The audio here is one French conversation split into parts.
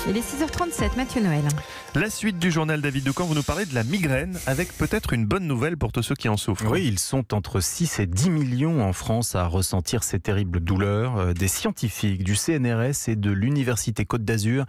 Il est 6h37, Mathieu Noël. La suite du journal David Doucan, vous nous parlez de la migraine avec peut-être une bonne nouvelle pour tous ceux qui en souffrent. Oui, ils sont entre 6 et 10 millions en France à ressentir ces terribles douleurs. Des scientifiques du CNRS et de l'Université Côte d'Azur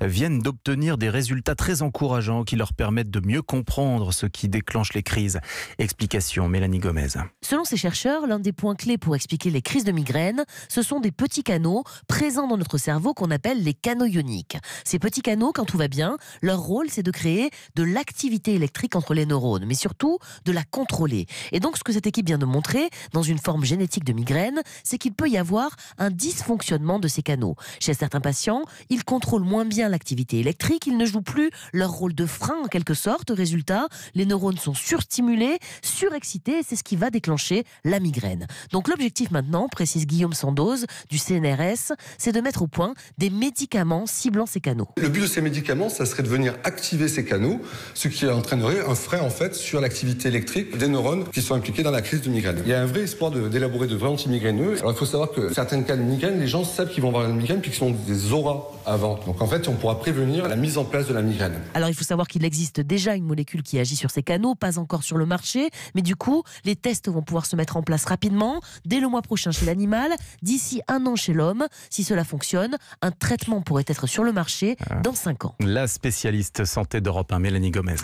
viennent d'obtenir des résultats très encourageants qui leur permettent de mieux comprendre ce qui déclenche les crises. Explication, Mélanie Gomez. Selon ces chercheurs, l'un des points clés pour expliquer les crises de migraine, ce sont des petits canaux présents dans notre cerveau qu'on appelle les canaux ioniques. Ces petits canaux, quand tout va bien, leur rôle, c'est de créer de l'activité électrique entre les neurones, mais surtout de la contrôler. Et donc, ce que cette équipe vient de montrer, dans une forme génétique de migraine, c'est qu'il peut y avoir un dysfonctionnement de ces canaux. Chez certains patients, ils contrôlent moins bien l'activité électrique, ils ne jouent plus leur rôle de frein en quelque sorte. Résultat, les neurones sont surstimulés, surexcités, et c'est ce qui va déclencher la migraine. Donc l'objectif maintenant, précise Guillaume Sandoz du CNRS, c'est de mettre au point des médicaments ciblant ces canaux. Le but de ces médicaments, ça serait de venir activer ces canaux, ce qui entraînerait un frein en fait sur l'activité électrique des neurones qui sont impliqués dans la crise de migraine. Il y a un vrai espoir d'élaborer de vrais anti-migraineux. Alors il faut savoir que certains cas de migraine, les gens savent qu'ils vont avoir une migraine puis qu'ils sont des auras avant. Donc en fait, on pourra prévenir la mise en place de la migraine. Alors il faut savoir qu'il existe déjà une molécule qui agit sur ces canaux, pas encore sur le marché, mais du coup, les tests vont pouvoir se mettre en place rapidement, dès le mois prochain chez l'animal, d'ici 1 an chez l'homme. Si cela fonctionne, un traitement pourrait être sur le marché dans 5 ans. La spécialiste santé d'Europe 1, Mélanie Gomez.